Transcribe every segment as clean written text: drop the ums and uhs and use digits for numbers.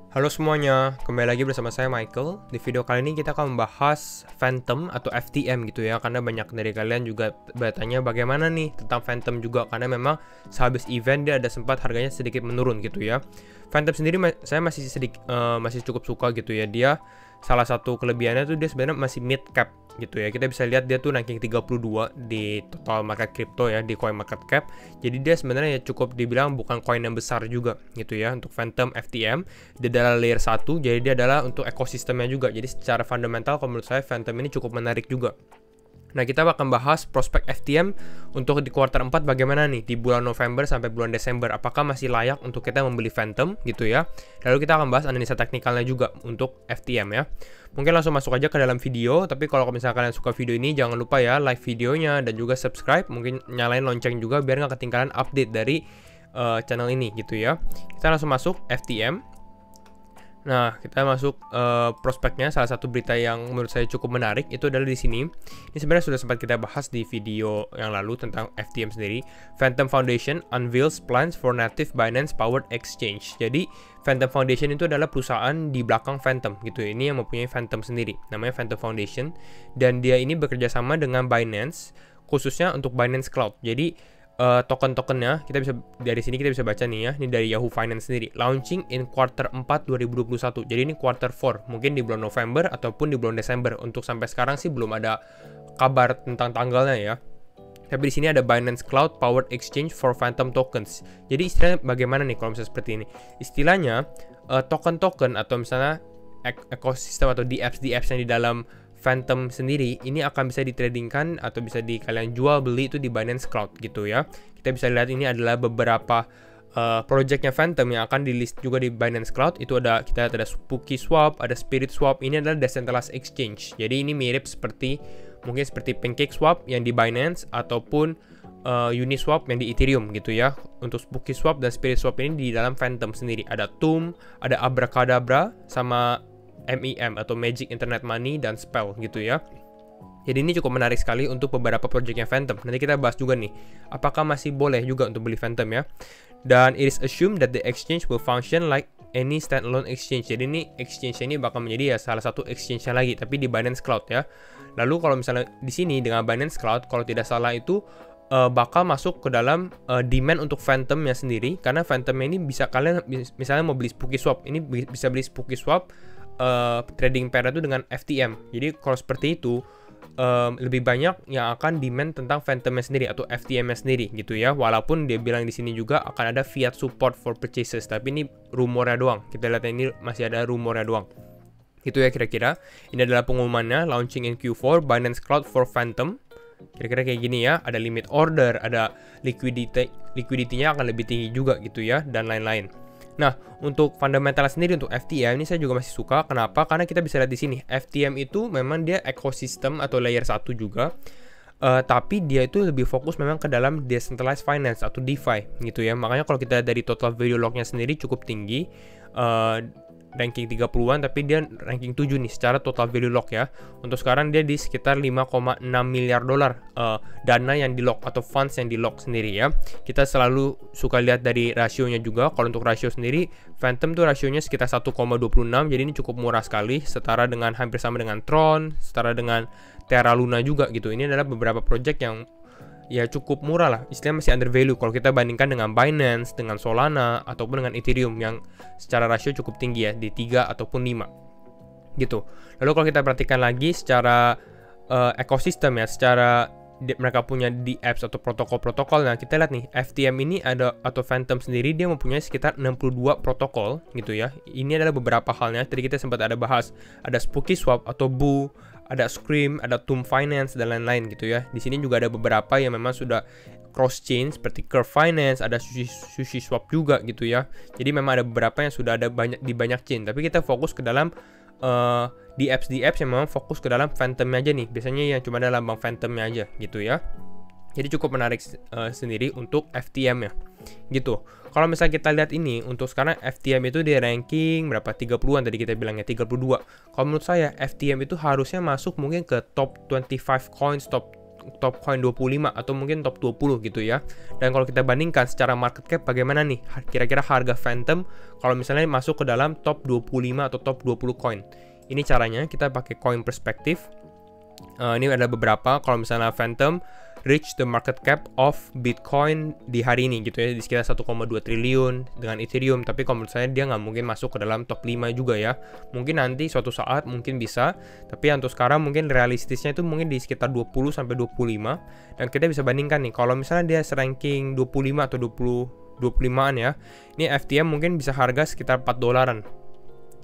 Halo semuanya, kembali lagi bersama saya Michael. Di video kali ini kita akan membahas Phantom atau FTM gitu ya, karena banyak dari kalian juga bertanya bagaimana nih tentang Phantom juga, karena memang sehabis event dia ada sempat harganya sedikit menurun gitu ya. Phantom sendiri saya masih cukup suka gitu ya. Dia salah satu kelebihannya tuh dia sebenarnya masih mid cap gitu ya. Kita bisa lihat dia tuh ranking 32 di total market crypto ya, di coin market cap. Jadi dia sebenarnya ya cukup dibilang bukan koin yang besar juga gitu ya untuk Phantom FTM. Dia adalah layer 1, jadi dia adalah untuk ekosistemnya juga. Jadi secara fundamental kalau menurut saya Phantom ini cukup menarik juga. Nah, kita akan bahas prospek FTM untuk di kuartal 4 bagaimana nih di bulan November sampai bulan Desember. Apakah masih layak untuk kita membeli Phantom gitu ya. Lalu kita akan bahas analisa teknikalnya juga untuk FTM ya. Mungkin langsung masuk aja ke dalam video, tapi kalau misalnya kalian suka video ini jangan lupa ya like videonya dan juga subscribe, mungkin nyalain lonceng juga biar nggak ketinggalan update dari channel ini gitu ya. Kita langsung masuk FTM. Nah, kita masuk prospeknya. Salah satu berita yang menurut saya cukup menarik itu adalah di sini. Ini sebenarnya sudah sempat kita bahas di video yang lalu tentang FTM sendiri. Phantom Foundation unveils plans for native Binance powered exchange. Jadi, Phantom Foundation itu adalah perusahaan di belakang Phantom gitu. Ini yang mempunyai Phantom sendiri. Namanya Phantom Foundation dan dia ini bekerja sama dengan Binance khususnya untuk Binance Cloud. Jadi token-tokennya dari sini kita bisa baca nih ya, ini dari Yahoo Finance sendiri, launching in quarter 4 2021. Jadi ini quarter 4, mungkin di bulan November ataupun di bulan Desember. Untuk sampai sekarang sih belum ada kabar tentang tanggalnya ya. Tapi di sini ada Binance Cloud Powered Exchange for Phantom Tokens. Jadi istilahnya bagaimana nih kalau misalnya seperti ini? Istilahnya token-token atau misalnya ekosistem atau DApps yang di dalam Phantom sendiri ini akan bisa ditradingkan atau bisa kalian jual beli itu di Binance Cloud gitu ya. Kita bisa lihat ini adalah beberapa projectnya Phantom yang akan di list juga di Binance Cloud. Itu kita lihat ada Spooky Swap, ada Spirit Swap. Ini adalah decentralized exchange. Jadi ini mirip seperti Pancake Swap yang di Binance ataupun Uniswap yang di Ethereum gitu ya. Untuk Spooky Swap dan Spirit Swap ini di dalam Phantom sendiri ada Tomb, ada Abracadabra sama MEM atau Magic Internet Money dan Spell gitu ya. Jadi ini cukup menarik sekali untuk beberapa projectnya Phantom. Nanti kita bahas juga nih, apakah masih boleh juga untuk beli Phantom ya. Dan it is assumed that the exchange will function like any standalone exchange. Jadi ini exchange ini bakal menjadi ya salah satu exchange-nya lagi, tapi di Binance Cloud ya. Lalu kalau misalnya di sini dengan Binance Cloud, kalau tidak salah itu bakal masuk ke dalam demand untuk Phantomnya sendiri. Karena Phantomnya ini bisa kalian misalnya mau beli Spooky Swap, ini bisa beli Spooky Swap trading pair itu dengan FTM. Jadi kalau seperti itu lebih banyak yang akan demand tentang Phantom-nya sendiri atau FTM-nya sendiri gitu ya. Walaupun dia bilang di sini juga akan ada fiat support for purchases, tapi ini rumornya doang. Kita lihat ini masih ada rumornya doang. Itu ya kira-kira. Ini adalah pengumumannya, launching in Q4 Binance Cloud for Phantom. Kira-kira kayak gini ya, ada limit order, ada liquidity-nya akan lebih tinggi juga gitu ya, dan lain-lain. Nah, untuk fundamental sendiri untuk FTM ini saya juga masih suka. Kenapa? Karena kita bisa lihat di sini, FTM itu memang dia ekosistem atau layer 1 juga. Tapi dia itu lebih fokus memang ke dalam decentralized finance atau DeFi gitu ya. Makanya kalau kita dari total value lock-nya sendiri cukup tinggi. Ranking 30-an, tapi dia ranking 7 nih secara total value lock ya. Untuk sekarang dia di sekitar 5,6 miliar dolar dana yang di lock atau funds yang di lock sendiri ya. Kita selalu suka lihat dari rasionya juga. Kalau untuk rasio sendiri, Phantom tuh rasionya sekitar 1,26, jadi ini cukup murah sekali, setara dengan hampir sama dengan Tron, setara dengan Terra Luna juga gitu. Ini adalah beberapa project yang ya cukup murah lah, istilahnya masih under value kalau kita bandingkan dengan Binance, dengan Solana, ataupun dengan Ethereum yang secara rasio cukup tinggi ya, di 3 ataupun 5 gitu. Lalu kalau kita perhatikan lagi secara ekosistem ya, secara mereka punya di apps atau protokol-protokol. Nah, kita lihat nih, FTM ini ada atau Phantom sendiri dia mempunyai sekitar 62 protokol gitu ya. Ini adalah beberapa halnya. Tadi kita sempat ada bahas, ada Spooky Swap atau Boo, ada Scream, ada Tomb Finance dan lain-lain gitu ya. Di sini juga ada beberapa yang memang sudah cross chain seperti Curve Finance, ada Sushi Swap juga gitu ya. Jadi memang ada beberapa yang sudah ada di banyak chain. Tapi kita fokus ke dalam di apps yang memang fokus ke dalam Phantom-nya aja nih. Biasanya yang cuma ada lambang Phantom-nya aja gitu ya. Jadi cukup menarik sendiri untuk FTM-nya gitu. Kalau misalnya kita lihat ini, untuk sekarang FTM itu di ranking berapa? 30-an tadi kita bilangnya, 32. Kalau menurut saya FTM itu harusnya masuk mungkin ke top 25 coins, top top coin 25 atau mungkin top 20 gitu ya. Dan kalau kita bandingkan secara market cap bagaimana nih kira-kira harga Phantom kalau misalnya masuk ke dalam top 25 atau top 20 coin. Ini caranya kita pakai coin perspektif. Ini ada beberapa. Kalau misalnya Phantom reach the market cap of Bitcoin di hari ini gitu ya, di sekitar 1,2 triliun dengan Ethereum. Tapi kalau menurut saya dia nggak mungkin masuk ke dalam top 5 juga ya. Mungkin nanti suatu saat mungkin bisa, tapi untuk sekarang mungkin realistisnya itu mungkin di sekitar 20 sampai 25. Dan kita bisa bandingkan nih, kalau misalnya dia ranking 25 atau 25-an ya, ini FTM mungkin bisa harga sekitar 4 dolaran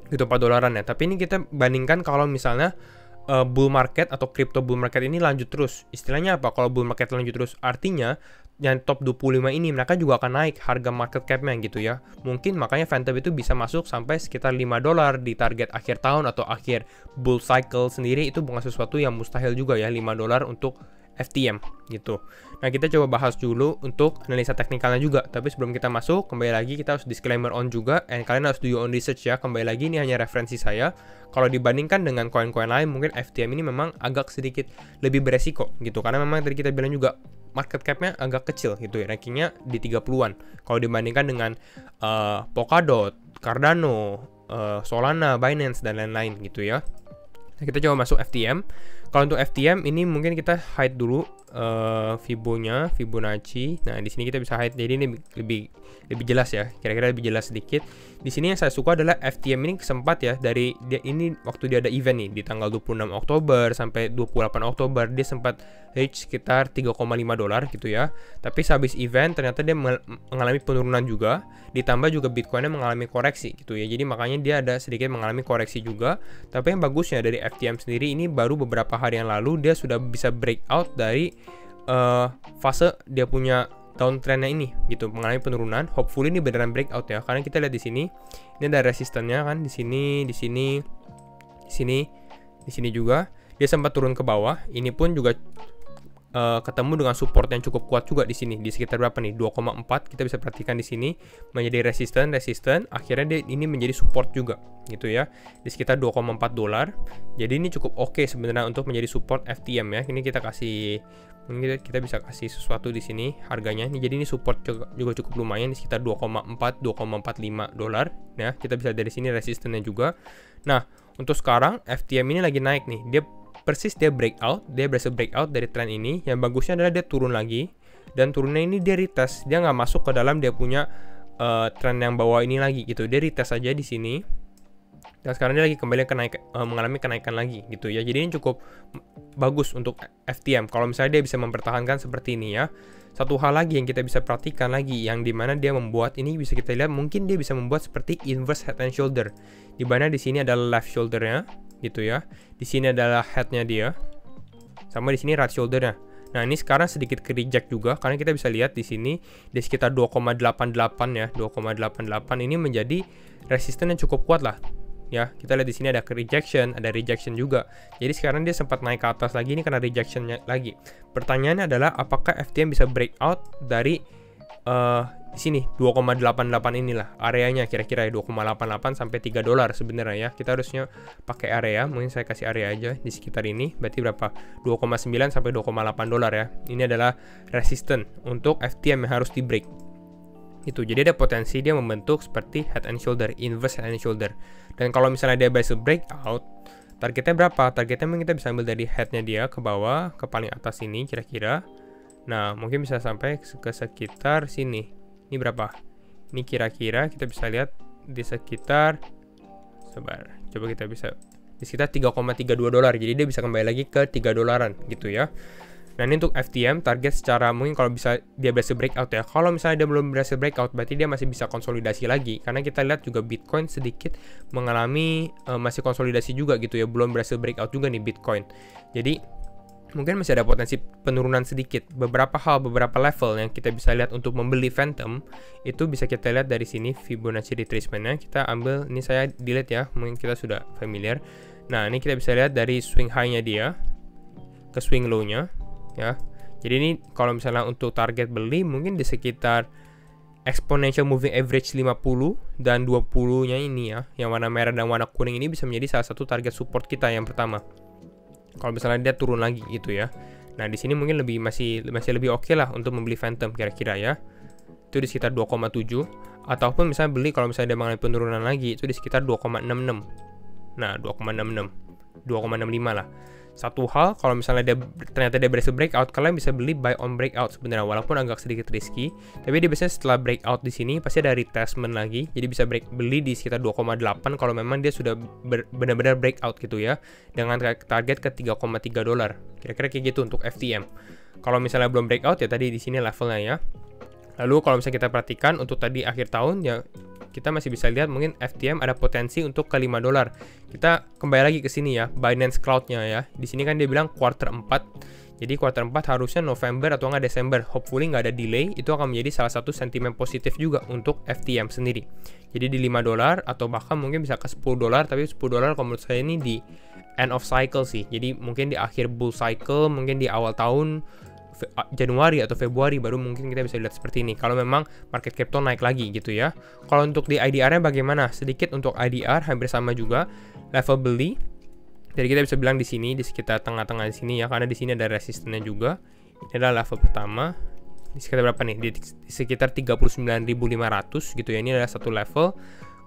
gitu, 4 dolaran ya. Tapi ini kita bandingkan kalau misalnya bull market atau crypto bull market ini lanjut terus. Istilahnya apa? Kalau bull market lanjut terus, artinya yang top 25 ini mereka juga akan naik harga market cap-nya gitu ya. Mungkin makanya Phantom itu bisa masuk sampai sekitar 5 dolar di target akhir tahun atau akhir bull cycle sendiri. Itu bukan sesuatu yang mustahil juga ya, 5 dolar untuk FTM gitu. Nah, kita coba bahas dulu untuk analisa teknikalnya juga. Tapi sebelum kita masuk, kembali lagi kita harus disclaimer on juga, and kalian harus do your own research ya. Kembali lagi ini hanya referensi saya. Kalau dibandingkan dengan koin-koin lain, mungkin FTM ini memang agak sedikit lebih beresiko gitu. Karena memang tadi kita bilang juga market cap-nya agak kecil gitu ya. Rankingnya di 30-an. Kalau dibandingkan dengan Polkadot, Cardano, Solana, Binance dan lain-lain gitu ya. Nah, kita coba masuk FTM. Kalau untuk FTM ini mungkin kita hide dulu Fibonacci. Nah, di sini kita bisa hide. Jadi ini lebih jelas ya. Kira-kira lebih jelas sedikit. Di sini yang saya suka adalah FTM ini sempat ya dari ini waktu dia ada event nih di tanggal 26 Oktober sampai 28 Oktober dia sempat reach sekitar 3,5 dolar gitu ya. Tapi sehabis event ternyata dia mengalami penurunan juga, ditambah juga Bitcoinnya mengalami koreksi gitu ya. Jadi makanya dia ada sedikit mengalami koreksi juga. Tapi yang bagusnya dari FTM sendiri ini baru beberapa hari yang lalu dia sudah bisa breakout dari fase dia punya downtrendnya ini gitu, mengalami penurunan. Hopefully ini beneran breakout ya, karena kita lihat di sini ini ada resistennya kan, di sini juga dia sempat turun ke bawah. Ini pun juga ketemu dengan support yang cukup kuat juga di sini, di sekitar berapa nih, 2,4. Kita bisa perhatikan di sini menjadi resisten, akhirnya dia ini menjadi support juga gitu ya, di sekitar 2,4 dolar. Jadi ini cukup oke sebenarnya untuk menjadi support FTM ya. Ini kita kasih, mungkin kita bisa kasih sesuatu di sini harganya. Ini jadi ini support juga cukup lumayan di sekitar 2,45 dolar ya. Kita bisa dari sini resistennya juga. Nah, untuk sekarang FTM ini lagi naik nih. Dia berhasil breakout dari tren ini. Yang bagusnya adalah dia turun lagi, dan turunnya ini dia retest, dia nggak masuk ke dalam dia punya tren yang bawah ini lagi gitu. Dia retest aja di sini, dan sekarang dia lagi kembali mengalami kenaikan lagi gitu ya. Jadi ini cukup bagus untuk FTM kalau misalnya dia bisa mempertahankan seperti ini ya. Satu hal lagi yang kita bisa perhatikan lagi, yang dimana dia membuat ini bisa kita lihat, mungkin dia bisa membuat seperti inverse head and shoulder, dimana di sini adalah left shouldernya gitu ya, di sini adalah headnya dia, sama di sini right shouldernya. Nah, ini sekarang sedikit ke reject juga, karena kita bisa lihat di sini di sekitar 2,88 ya, 2,88 ini menjadi resisten yang cukup kuat lah ya. Kita lihat di sini ada rejection juga. Jadi sekarang dia sempat naik ke atas lagi, ini karena rejectionnya lagi. Pertanyaannya adalah apakah FTM bisa breakout dari di sini 2,88 inilah areanya, kira-kira ya 2,88 sampai 3 dolar sebenarnya ya. Kita harusnya pakai area, mungkin saya kasih area aja di sekitar ini. Berarti berapa? 2,9 sampai 2,8 dolar ya. Ini adalah resisten untuk FTM yang harus di break. Itu. Jadi ada potensi dia membentuk seperti head and shoulder, inverse head and shoulder. Dan kalau misalnya dia berhasil breakout, targetnya berapa? Targetnya mungkin kita bisa ambil dari headnya dia ke bawah, ke paling atas ini kira-kira. Nah, mungkin bisa sampai ke sekitar sini. Ini berapa? Ini kira-kira kita bisa lihat di sekitar, coba kita bisa di sekitar 3,32 dolar. Jadi dia bisa kembali lagi ke 3 dolaran gitu ya. Nah, ini untuk FTM target secara mungkin kalau bisa dia berhasil breakout ya. Kalau misalnya dia belum berhasil breakout, berarti dia masih bisa konsolidasi lagi. Karena kita lihat juga Bitcoin sedikit mengalami masih konsolidasi juga gitu ya. Belum berhasil breakout juga nih Bitcoin. Jadi mungkin masih ada potensi penurunan sedikit. Beberapa level yang kita bisa lihat untuk membeli Phantom itu bisa kita lihat dari sini Fibonacci retracement-nya. Kita ambil, ini saya delete ya, mungkin kita sudah familiar. Nah, ini kita bisa lihat dari swing high-nya dia ke swing low-nya ya. Jadi ini kalau misalnya untuk target beli mungkin di sekitar exponential moving average 50 dan 20-nya ini ya. Yang warna merah dan warna kuning ini bisa menjadi salah satu target support kita yang pertama, kalau misalnya dia turun lagi gitu ya. Nah, di sini mungkin masih lebih oke lah untuk membeli Phantom kira-kira ya. Itu di sekitar 2,7, ataupun misalnya beli kalau misalnya dia mengalami penurunan lagi itu di sekitar 2,66. Nah, 2,66, 2,65 lah. Satu hal, kalau misalnya ternyata dia berhasil breakout, kalian bisa beli buy on breakout sebenarnya, walaupun agak sedikit risky. Tapi dia biasanya setelah breakout di sini pasti ada retracement lagi, jadi bisa beli di sekitar 2,8 kalau memang dia sudah benar-benar breakout gitu ya, dengan target ke 3,3 dolar. Kira-kira kayak gitu untuk FTM. Kalau misalnya belum breakout ya tadi di sini levelnya ya. Lalu kalau misalnya kita perhatikan untuk tadi akhir tahun ya, kita masih bisa lihat mungkin FTM ada potensi untuk ke 5 dolar. Kita kembali lagi ke sini ya, Binance Cloud-nya ya. Di sini kan dia bilang quarter 4. Jadi quarter 4 harusnya November atau nggak Desember. Hopefully nggak ada delay. Itu akan menjadi salah satu sentimen positif juga untuk FTM sendiri. Jadi di 5 dolar atau bahkan mungkin bisa ke 10 dolar. Tapi 10 dolar kalau menurut saya ini di end of cycle sih. Jadi mungkin di akhir bull cycle, mungkin di awal tahun Januari atau Februari baru mungkin kita bisa lihat seperti ini kalau memang market crypto naik lagi gitu ya. Kalau untuk di IDR-nya bagaimana? Sedikit untuk IDR hampir sama juga level beli. Jadi kita bisa bilang di sini di sekitar tengah-tengah di sini ya, karena di sini ada resistennya juga. Ini adalah level pertama. Di sekitar berapa nih? Di sekitar 39.500 gitu ya. Ini adalah satu level.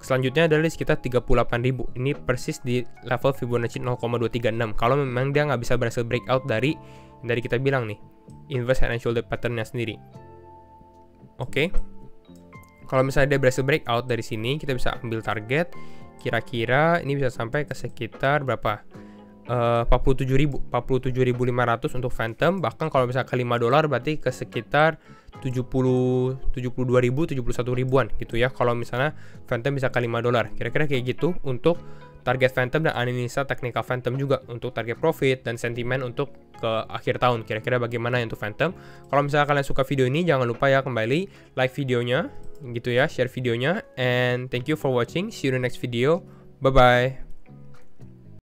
Selanjutnya adalah di sekitar 38.000. Ini persis di level Fibonacci 0,236. Kalau memang dia nggak bisa berhasil breakout dari kita bilang nih, inverse head and shoulder pattern-nya sendiri. Oke. Kalau misalnya dia berhasil breakout dari sini, kita bisa ambil target. Kira-kira ini bisa sampai ke sekitar berapa? 47.500 untuk Phantom. Bahkan kalau misalnya ke 5 dolar berarti ke sekitar 72.000, 71 ribuan gitu ya. Kalau misalnya Phantom bisa ke 5 dolar. Kira-kira kayak gitu untuk target Phantom dan analisa teknikal Phantom juga untuk target profit dan sentimen untuk ke akhir tahun. Kira-kira bagaimana untuk Phantom? Kalau misalnya kalian suka video ini, jangan lupa ya kembali like videonya gitu ya, share videonya, and thank you for watching. See you in the next video. Bye bye.